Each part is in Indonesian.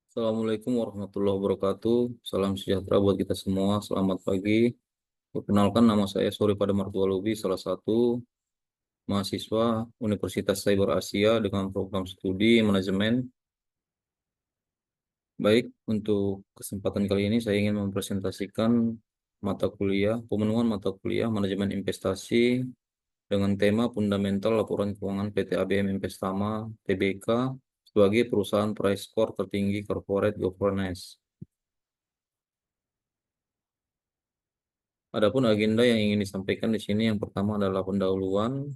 Assalamualaikum warahmatullahi wabarakatuh. Salam sejahtera buat kita semua. Selamat pagi. Perkenalkan, nama saya Sori Pada Martua Lubi, salah satu mahasiswa Universitas Cyber Asia dengan program studi manajemen. Baik, untuk kesempatan kali ini saya ingin mempresentasikan pemenuhan mata kuliah manajemen investasi dengan tema fundamental laporan keuangan PT ABM Investama Tbk sebagai perusahaan price score tertinggi corporate governance. Adapun agenda yang ingin disampaikan di sini, yang pertama adalah pendahuluan,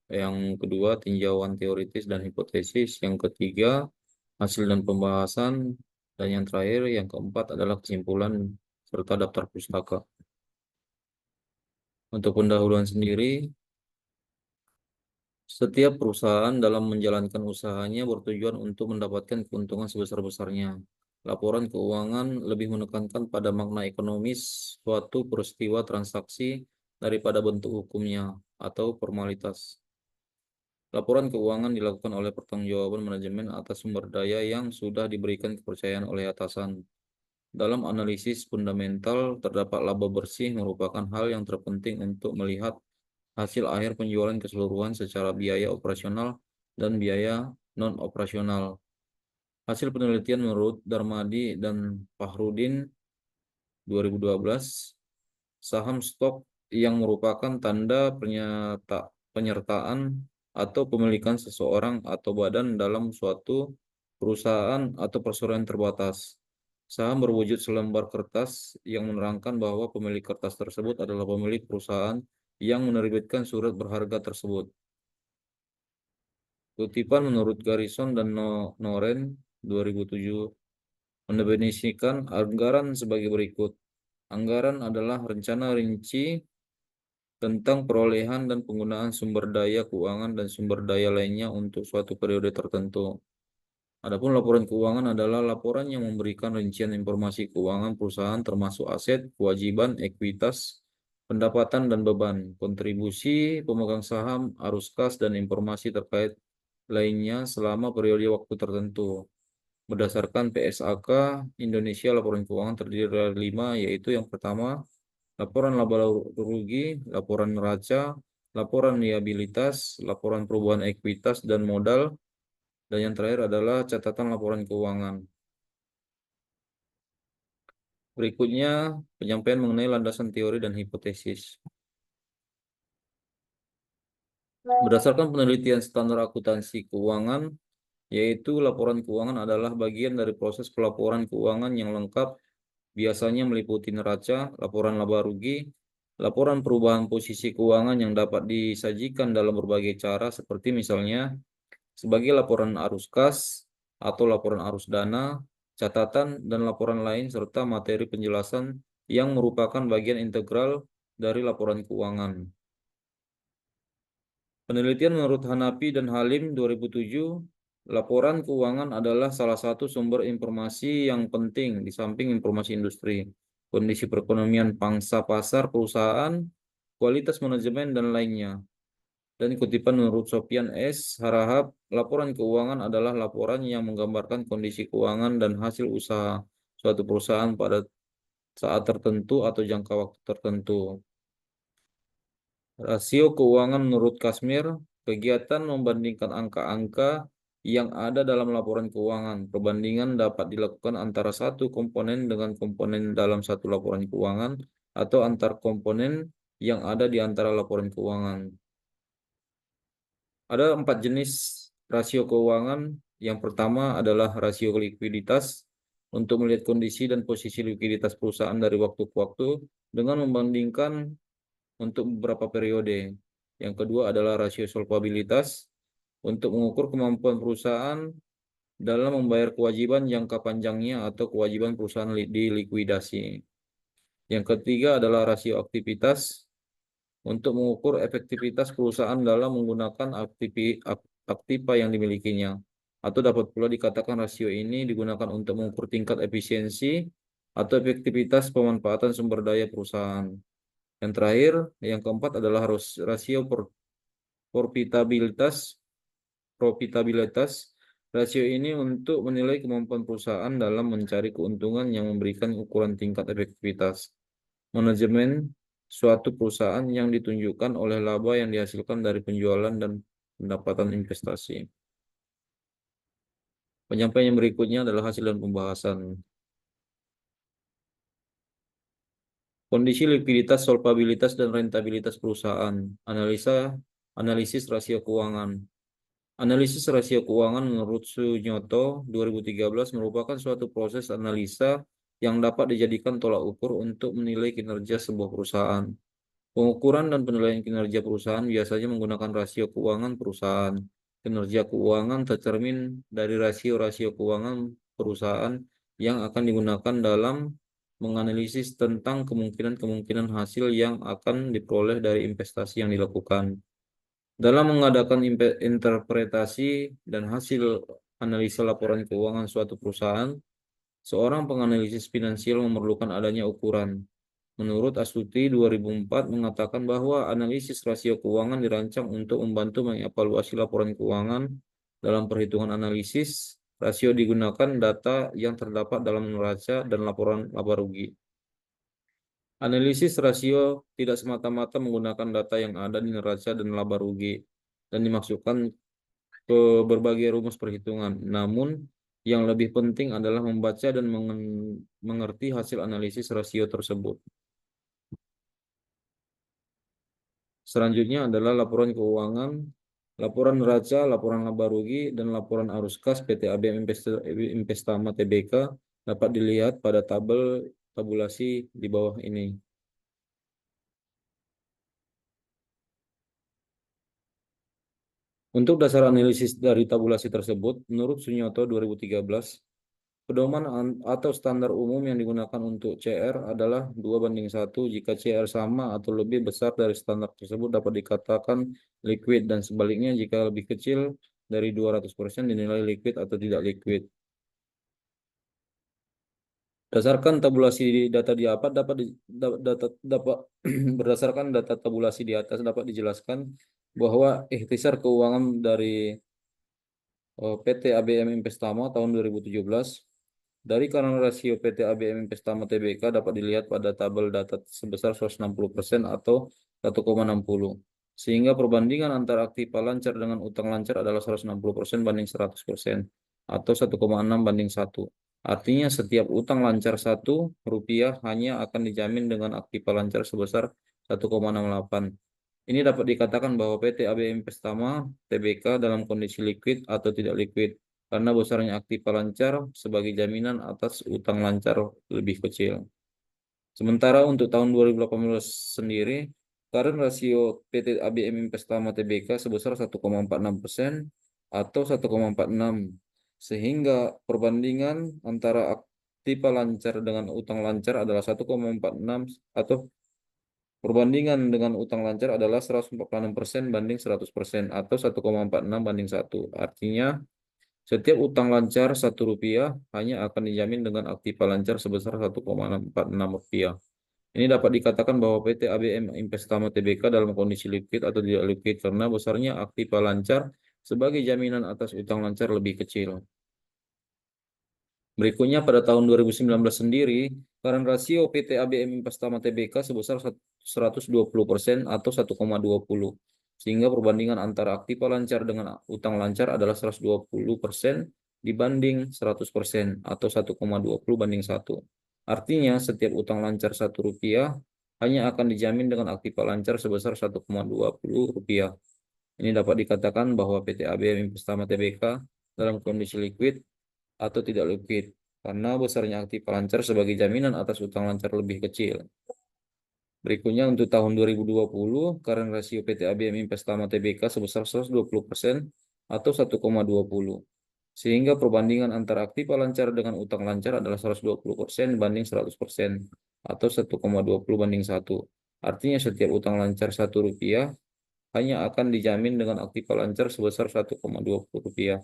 yang kedua tinjauan teoritis dan hipotesis, yang ketiga hasil dan pembahasan, dan yang terakhir yang keempat adalah kesimpulan serta daftar pustaka. Untuk pendahuluan sendiri, setiap perusahaan dalam menjalankan usahanya bertujuan untuk mendapatkan keuntungan sebesar-besarnya. Laporan keuangan lebih menekankan pada makna ekonomis suatu peristiwa transaksi daripada bentuk hukumnya atau formalitas. Laporan keuangan dilakukan oleh pertanggungjawaban manajemen atas sumber daya yang sudah diberikan kepercayaan oleh atasan. Dalam analisis fundamental, terdapat laba bersih merupakan hal yang terpenting untuk melihat hasil akhir penjualan keseluruhan secara biaya operasional dan biaya non-operasional. Hasil penelitian menurut Darmadi dan Fahrudin 2012, saham stok yang merupakan tanda penyertaan atau pemilikan seseorang atau badan dalam suatu perusahaan atau perseroan terbatas. Saham berwujud selembar kertas yang menerangkan bahwa pemilik kertas tersebut adalah pemilik perusahaan yang menerbitkan surat berharga tersebut. Kutipan menurut Garrison dan Noren 2007 mendefinisikan anggaran sebagai berikut. Anggaran adalah rencana rinci tentang perolehan dan penggunaan sumber daya keuangan dan sumber daya lainnya untuk suatu periode tertentu. Adapun laporan keuangan adalah laporan yang memberikan rincian informasi keuangan perusahaan termasuk aset, kewajiban, ekuitas, pendapatan dan beban, kontribusi pemegang saham, arus kas, dan informasi terkait lainnya selama periode waktu tertentu. Berdasarkan PSAK Indonesia, laporan keuangan terdiri dari 5, yaitu yang pertama, laporan laba rugi, laporan neraca, laporan liabilitas, laporan perubahan ekuitas dan modal, dan yang terakhir adalah catatan laporan keuangan. Berikutnya, penyampaian mengenai landasan teori dan hipotesis. Berdasarkan penelitian standar akuntansi keuangan, yaitu laporan keuangan adalah bagian dari proses pelaporan keuangan yang lengkap, biasanya meliputi neraca, laporan laba rugi, laporan perubahan posisi keuangan yang dapat disajikan dalam berbagai cara, seperti misalnya sebagai laporan arus kas atau laporan arus dana, catatan, dan laporan lain, serta materi penjelasan yang merupakan bagian integral dari laporan keuangan. Penelitian menurut Hanapi dan Halim 2007, laporan keuangan adalah salah satu sumber informasi yang penting di samping informasi industri, kondisi perekonomian pangsa pasar perusahaan, kualitas manajemen, dan lainnya. Dan kutipan menurut Sofian S. Harahap, laporan keuangan adalah laporan yang menggambarkan kondisi keuangan dan hasil usaha suatu perusahaan pada saat tertentu atau jangka waktu tertentu. Rasio keuangan menurut Kasmir, kegiatan membandingkan angka-angka yang ada dalam laporan keuangan. Perbandingan dapat dilakukan antara satu komponen dengan komponen dalam satu laporan keuangan atau antar komponen yang ada di antara laporan keuangan. Ada 4 jenis rasio keuangan. Yang pertama adalah rasio likuiditas untuk melihat kondisi dan posisi likuiditas perusahaan dari waktu ke waktu dengan membandingkan untuk beberapa periode. Yang kedua adalah rasio solvabilitas untuk mengukur kemampuan perusahaan dalam membayar kewajiban jangka panjangnya atau kewajiban perusahaan dilikuidasi. Yang ketiga adalah rasio aktivitas untuk mengukur efektivitas perusahaan dalam menggunakan aktiva yang dimilikinya. Atau dapat pula dikatakan rasio ini digunakan untuk mengukur tingkat efisiensi atau efektivitas pemanfaatan sumber daya perusahaan. Yang terakhir, yang keempat adalah rasio profitabilitas Rasio ini untuk menilai kemampuan perusahaan dalam mencari keuntungan yang memberikan ukuran tingkat efektivitas manajemen suatu perusahaan yang ditunjukkan oleh laba yang dihasilkan dari penjualan dan pendapatan investasi. Penyampaian berikutnya adalah hasil dan pembahasan. Kondisi likuiditas, solvabilitas, dan rentabilitas perusahaan. Analisis rasio keuangan. Analisis rasio keuangan menurut Sunyoto 2013 merupakan suatu proses analisa yang dapat dijadikan tolak ukur untuk menilai kinerja sebuah perusahaan. Pengukuran dan penilaian kinerja perusahaan biasanya menggunakan rasio keuangan perusahaan. Kinerja keuangan tercermin dari rasio-rasio keuangan perusahaan yang akan digunakan dalam menganalisis tentang kemungkinan-kemungkinan hasil yang akan diperoleh dari investasi yang dilakukan. Dalam mengadakan interpretasi dan hasil analisa laporan keuangan suatu perusahaan, seorang penganalisis finansial memerlukan adanya ukuran. Menurut Astuti 2004 mengatakan bahwa analisis rasio keuangan dirancang untuk membantu mengevaluasi laporan keuangan. Dalam perhitungan analisis, rasio digunakan data yang terdapat dalam neraca dan laporan laba rugi. Analisis rasio tidak semata-mata menggunakan data yang ada di neraca dan laba rugi dan dimasukkan ke berbagai rumus perhitungan. Namun, yang lebih penting adalah membaca dan mengerti hasil analisis rasio tersebut. Selanjutnya adalah laporan keuangan, laporan neraca, laporan laba rugi, dan laporan arus kas PT ABM Investama Tbk dapat dilihat pada tabulasi di bawah ini. Untuk dasar analisis dari tabulasi tersebut, menurut Sunyoto 2013, pedoman atau standar umum yang digunakan untuk CR adalah 2:1. Jika CR sama atau lebih besar dari standar tersebut dapat dikatakan liquid, dan sebaliknya jika lebih kecil dari 200% dinilai liquid atau tidak liquid. Berdasarkan tabulasi data di atas dapat berdasarkan data tabulasi di atas dapat dijelaskan bahwa ikhtisar keuangan dari PT ABM Investama tahun 2017 dari karena rasio PT ABM Investama Tbk dapat dilihat pada tabel data sebesar 160% atau 1,60. Sehingga perbandingan antara aktiva lancar dengan utang lancar adalah 160% banding 100% atau 1,6:1. Artinya setiap utang lancar Rp1 hanya akan dijamin dengan aktiva lancar sebesar 1,68. Ini dapat dikatakan bahwa PT ABM Investama Tbk dalam kondisi liquid atau tidak liquid karena besarnya aktiva lancar sebagai jaminan atas utang lancar lebih kecil. Sementara untuk tahun 2018 sendiri, current rasio PT ABM Investama Tbk sebesar 1,46% atau 1,46, sehingga perbandingan antara aktiva lancar dengan utang lancar adalah 1,46 atau perbandingan dengan utang lancar adalah 146% banding 100% atau 1,46:1. Artinya, setiap utang lancar Rp1 hanya akan dijamin dengan aktiva lancar sebesar Rp1,46. Ini dapat dikatakan bahwa PT ABM Investama Tbk dalam kondisi liquid atau tidak liquid karena besarnya aktiva lancar sebagai jaminan atas utang lancar lebih kecil. Berikutnya pada tahun 2019 sendiri, current rasio PT ABM Investama Tbk sebesar 120% atau 1,20. Sehingga perbandingan antara aktiva lancar dengan utang lancar adalah 120% dibanding 100% atau 1,20:1. Artinya setiap utang lancar Rp1 hanya akan dijamin dengan aktiva lancar sebesar Rp1,20. Ini dapat dikatakan bahwa PT ABM Investama Tbk dalam kondisi liquid atau tidak liquid karena besarnya aktiva lancar sebagai jaminan atas utang lancar lebih kecil. Berikutnya untuk tahun 2020, current rasio PT ABM Investama Tbk sebesar 120% atau 1,20. Sehingga perbandingan antara aktiva lancar dengan utang lancar adalah 120% banding 100% atau 1,20:1. Artinya setiap utang lancar Rp1 hanya akan dijamin dengan aktiva lancar sebesar Rp1,20.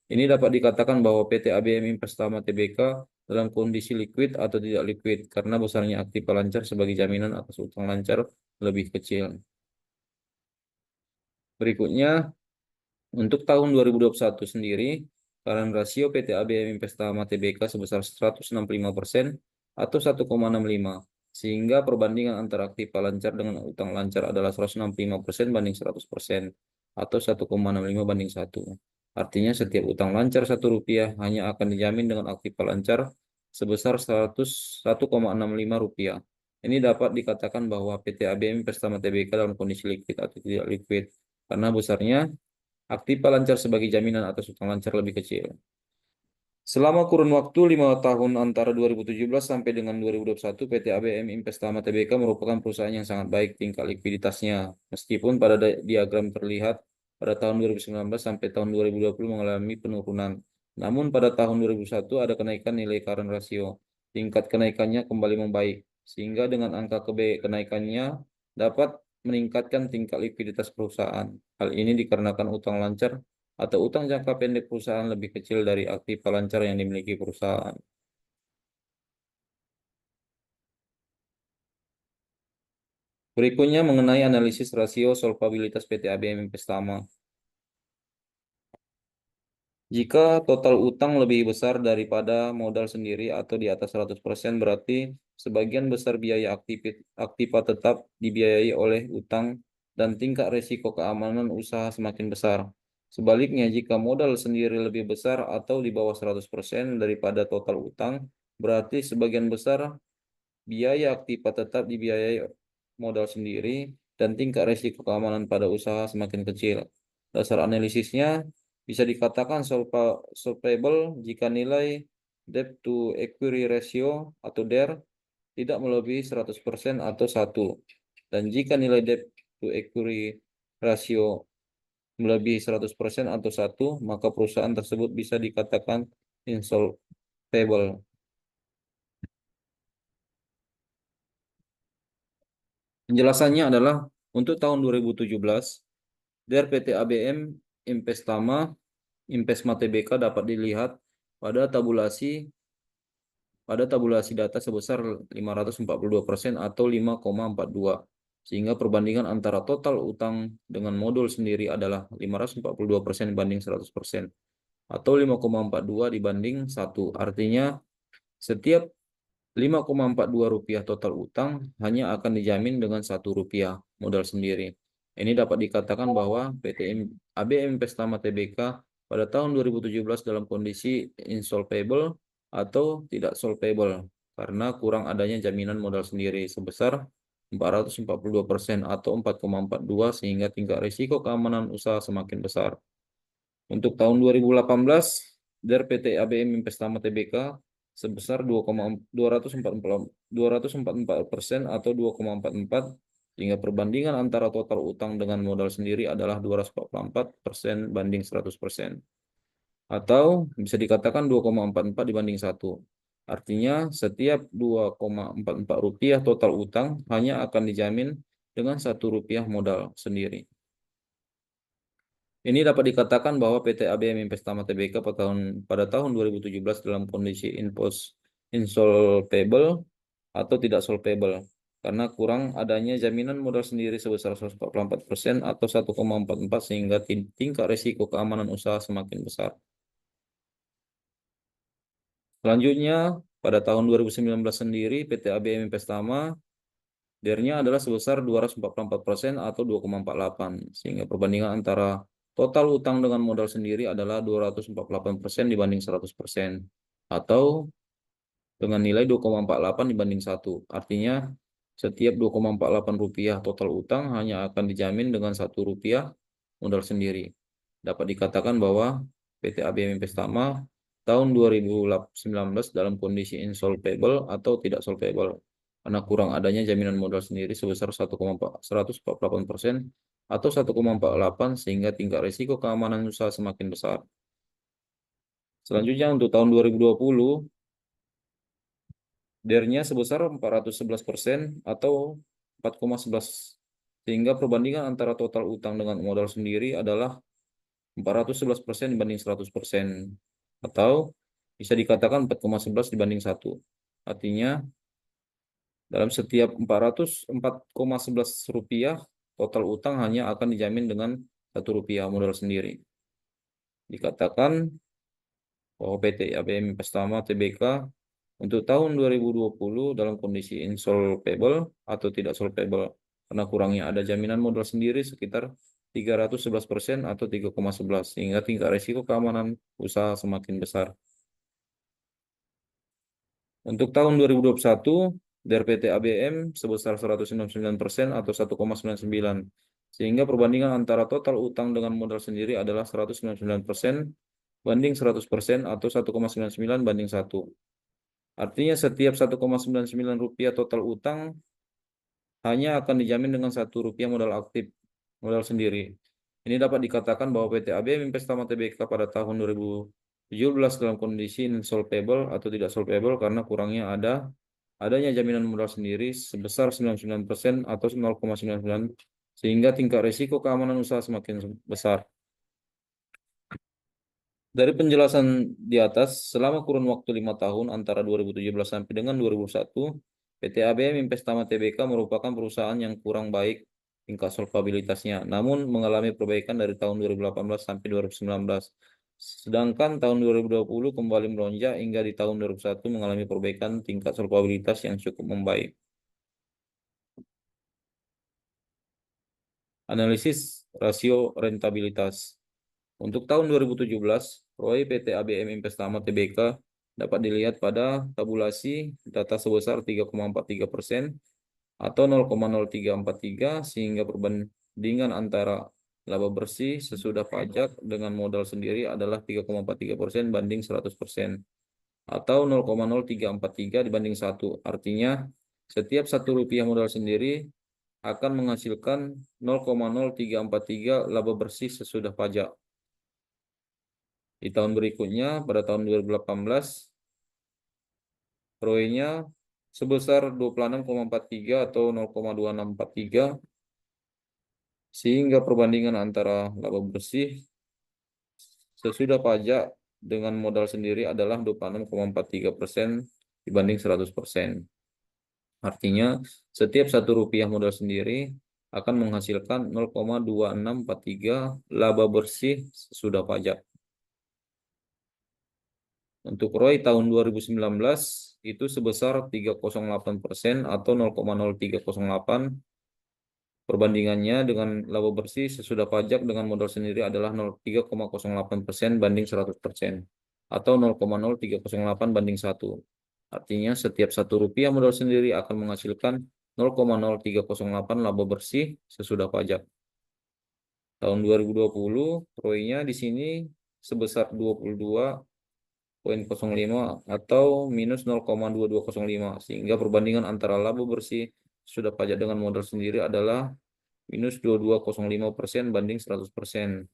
Ini dapat dikatakan bahwa PT ABM Investama Tbk dalam kondisi liquid atau tidak liquid karena besarnya aktiva lancar sebagai jaminan atas utang lancar lebih kecil. Berikutnya, untuk tahun 2021 sendiri, Current ratio PT ABM Investama Tbk sebesar 165% atau 1,65, sehingga perbandingan antara aktiva lancar dengan utang lancar adalah 165% banding 100% atau 1,65 banding 1. Artinya setiap utang lancar Rp1 hanya akan dijamin dengan aktiva lancar sebesar 101,65 rupiah. Ini dapat dikatakan bahwa PT ABM Investama Tbk dalam kondisi likuid atau tidak likuid, karena besarnya aktiva lancar sebagai jaminan atas utang lancar lebih kecil. Selama kurun waktu 5 tahun antara 2017 sampai dengan 2021, PT ABM Investama Tbk merupakan perusahaan yang sangat baik tingkat likuiditasnya. Meskipun pada diagram terlihat pada tahun 2019 sampai tahun 2020 mengalami penurunan. Namun pada tahun 2021 ada kenaikan nilai current ratio. Tingkat kenaikannya kembali membaik, sehingga dengan angka kenaikannya dapat meningkatkan tingkat likuiditas perusahaan. Hal ini dikarenakan utang lancar atau utang jangka pendek perusahaan lebih kecil dari aktiva lancar yang dimiliki perusahaan. Berikutnya mengenai analisis rasio solvabilitas PT ABM Investama. Jika total utang lebih besar daripada modal sendiri atau di atas 100%, berarti sebagian besar biaya aktiva tetap dibiayai oleh utang dan tingkat risiko keamanan usaha semakin besar. Sebaliknya, jika modal sendiri lebih besar atau di bawah 100% daripada total utang, berarti sebagian besar biaya aktiva tetap dibiayai modal sendiri dan tingkat risiko keamanan pada usaha semakin kecil. Dasar analisisnya bisa dikatakan solvable jika nilai debt to equity ratio atau DER tidak melebihi 100% atau 1. Dan jika nilai debt to equity ratio melebihi 100% atau 1, maka perusahaan tersebut bisa dikatakan insolvable. Penjelasannya adalah untuk tahun 2017, DER PT ABM Investma Tbk dapat dilihat pada tabulasi data sebesar 542% atau 5,42, sehingga perbandingan antara total utang dengan modul sendiri adalah 542% banding 100% atau 5,42 dibanding 1. Artinya setiap 5,42 rupiah total utang hanya akan dijamin dengan Rp1 modal sendiri. Ini dapat dikatakan bahwa PT ABM Investama Tbk pada tahun 2017 dalam kondisi insolvable atau tidak solvable karena kurang adanya jaminan modal sendiri sebesar 442% atau 4,42, sehingga tingkat risiko keamanan usaha semakin besar. Untuk tahun 2018, DER PT ABM Investama Tbk sebesar 244% atau 2,44, sehingga perbandingan antara total utang dengan modal sendiri adalah 244% banding 100%. Atau bisa dikatakan 2,44 dibanding 1. Artinya setiap 2,44 rupiah total utang hanya akan dijamin dengan Rp1 modal sendiri. Ini dapat dikatakan bahwa PT ABM Investama Tbk pada tahun 2017 dalam kondisi insolvable atau tidak solvable karena kurang adanya jaminan modal sendiri sebesar 144% atau 1,44, sehingga tingkat risiko keamanan usaha semakin besar. Selanjutnya, pada tahun 2019 sendiri PT ABM Investama DER-nya adalah sebesar 244% atau 2,48, sehingga perbandingan antara total utang dengan modal sendiri adalah 248% dibanding 100%, atau dengan nilai 2,48 dibanding 1. Artinya, setiap 2,48 rupiah total utang hanya akan dijamin dengan Rp1 modal sendiri. Dapat dikatakan bahwa PT ABM Investama tahun 2019 dalam kondisi insolvable atau tidak solvable karena kurang adanya jaminan modal sendiri sebesar 148% atau 1,48, sehingga tingkat risiko keamanan usaha semakin besar. Selanjutnya untuk tahun 2020, DER-nya sebesar 411% atau 4,11, sehingga perbandingan antara total utang dengan modal sendiri adalah 411% dibanding 100%, atau bisa dikatakan 4,11 dibanding 1. Artinya dalam setiap 4,11 rupiah total utang hanya akan dijamin dengan Rp1 modal sendiri. Dikatakan bahwa PT ABM Investama Tbk untuk tahun 2020 dalam kondisi insolvable atau tidak solvable karena kurangnya ada jaminan modal sendiri sekitar 311% atau 3,11 sehingga tingkat risiko keamanan usaha semakin besar. Untuk tahun 2021 dari PT ABM sebesar 169% atau 1,99 sehingga perbandingan antara total utang dengan modal sendiri adalah 199% banding 100% atau 1,99 banding 1. Artinya setiap 1,99 rupiah total utang hanya akan dijamin dengan Rp1 modal aktif, modal sendiri. Ini dapat dikatakan bahwa PT ABM Investama Tbk pada tahun 2017 dalam kondisi insolvable atau tidak solvable karena kurangnya adanya jaminan modal sendiri sebesar 99% atau 0,99 sehingga tingkat risiko keamanan usaha semakin besar. Dari penjelasan di atas, selama kurun waktu 5 tahun antara 2017 sampai dengan 2021, PT ABM Investama Tbk merupakan perusahaan yang kurang baik tingkat solvabilitasnya, namun mengalami perbaikan dari tahun 2018 sampai 2019. Sedangkan tahun 2020 kembali melonjak hingga di tahun 2021 mengalami perbaikan tingkat solvabilitas yang cukup membaik. Analisis rasio rentabilitas. Untuk tahun 2017, ROI PT ABM Investama Tbk dapat dilihat pada tabulasi data sebesar 3,43% atau 0,0343 sehingga perbandingan antara laba bersih sesudah pajak dengan modal sendiri adalah 3,43% banding 100% atau 0,0343 dibanding 1. Artinya setiap Rp1 modal sendiri akan menghasilkan 0,0343 laba bersih sesudah pajak. Di tahun berikutnya, pada tahun 2018, ROE-nya sebesar 26,43 atau 0,2643, sehingga perbandingan antara laba bersih sesudah pajak dengan modal sendiri adalah 26,43% dibanding 100%. Artinya, setiap Rp1 modal sendiri akan menghasilkan 0,2643 laba bersih sesudah pajak. Untuk ROI tahun 2019 itu sebesar 308% atau 0,0308. Perbandingannya dengan laba bersih sesudah pajak dengan modal sendiri adalah 3,08% banding 100% atau 0,0308 banding 1. Artinya setiap Rp1 modal sendiri akan menghasilkan 0,0308 laba bersih sesudah pajak. Tahun 2020 ROI-nya di sini sebesar 22,05 atau minus 0,2205 sehingga perbandingan antara laba bersih sudah pajak dengan modal sendiri adalah minus 22,05% banding 100%.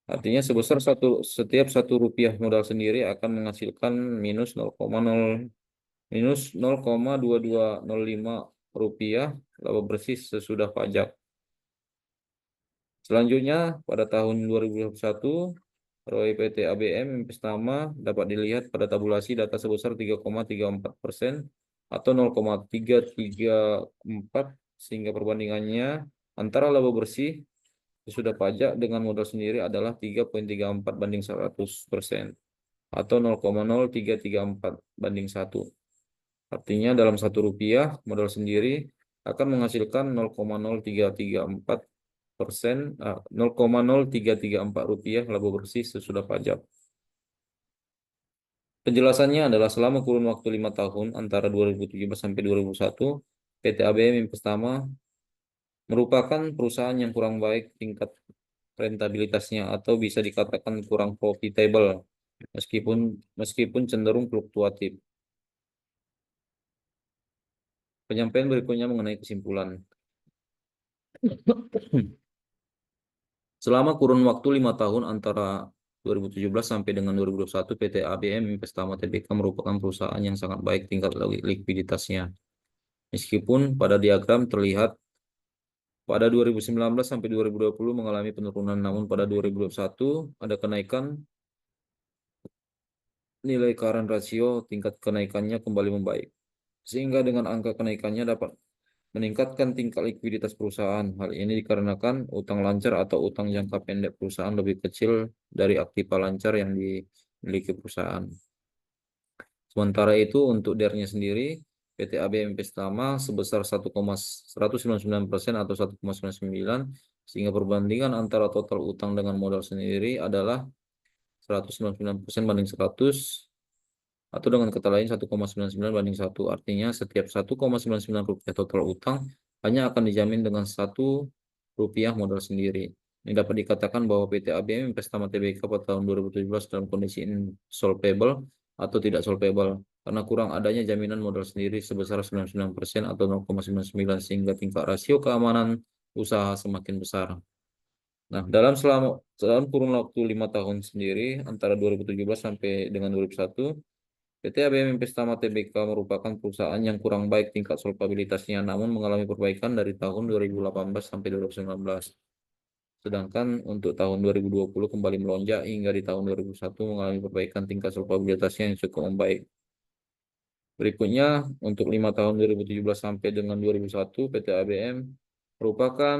Artinya setiap Rp1 modal sendiri akan menghasilkan minus 0,2205 rupiah laba bersih sesudah pajak. Selanjutnya pada tahun 2021 ROI PT ABM Investama dapat dilihat pada tabulasi data sebesar 3,34% atau 0,334 sehingga perbandingannya antara laba bersih sesudah pajak dengan modal sendiri adalah 3,34 banding 100% atau 0,0334 banding 1. Artinya dalam Rp1 modal sendiri akan menghasilkan 0,0334 persen, 0,0334 rupiah laba bersih sesudah pajak. Penjelasannya adalah selama kurun waktu 5 tahun antara 2017 sampai 2021, PT ABM Investama merupakan perusahaan yang kurang baik tingkat rentabilitasnya atau bisa dikatakan kurang profitable meskipun cenderung fluktuatif. Penyampaian berikutnya mengenai kesimpulan. Selama kurun waktu 5 tahun antara 2017 sampai dengan 2021, PT ABM Investama Tbk merupakan perusahaan yang sangat baik tingkat likuiditasnya. Meskipun pada diagram terlihat pada 2019 sampai 2020 mengalami penurunan, namun pada 2021 ada kenaikan nilai current ratio, tingkat kenaikannya kembali membaik. Sehingga dengan angka kenaikannya dapat meningkatkan tingkat likuiditas perusahaan. Hal ini dikarenakan utang lancar atau utang jangka pendek perusahaan lebih kecil dari aktiva lancar yang miliki perusahaan. Sementara itu untuk DER-nya sendiri, PT ABM Investama sebesar 1,199% atau 1,99, sehingga perbandingan antara total utang dengan modal sendiri adalah 199% banding 100, atau dengan kata lain 1,99 banding 1. Artinya setiap 1,99 rupiah total utang hanya akan dijamin dengan 1 rupiah modal sendiri. Ini dapat dikatakan bahwa PT ABM Investama Tbk pada tahun 2017 dalam kondisi insolvable atau tidak solvable karena kurang adanya jaminan modal sendiri sebesar 99% atau 0,99, sehingga tingkat rasio keamanan usaha semakin besar. Nah, dalam kurun waktu 5 tahun sendiri antara 2017 sampai dengan 2001, PT ABM Investama Tbk merupakan perusahaan yang kurang baik tingkat solvabilitasnya, namun mengalami perbaikan dari tahun 2018 sampai 2019. Sedangkan untuk tahun 2020 kembali melonjak hingga di tahun 2001 mengalami perbaikan tingkat solvabilitasnya yang cukup membaik. Berikutnya, untuk 5 tahun 2017 sampai dengan 2001, PT ABM merupakan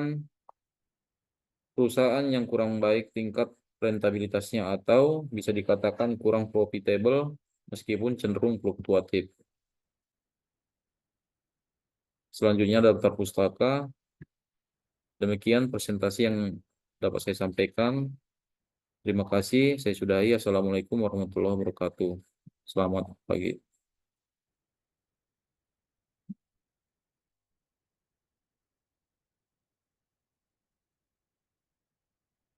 perusahaan yang kurang baik tingkat rentabilitasnya atau bisa dikatakan kurang profitable meskipun cenderung fluktuatif. Selanjutnya daftar pustaka. Demikian presentasi yang dapat saya sampaikan. Terima kasih. Saya sudahi. Assalamualaikum warahmatullahi wabarakatuh. Selamat pagi.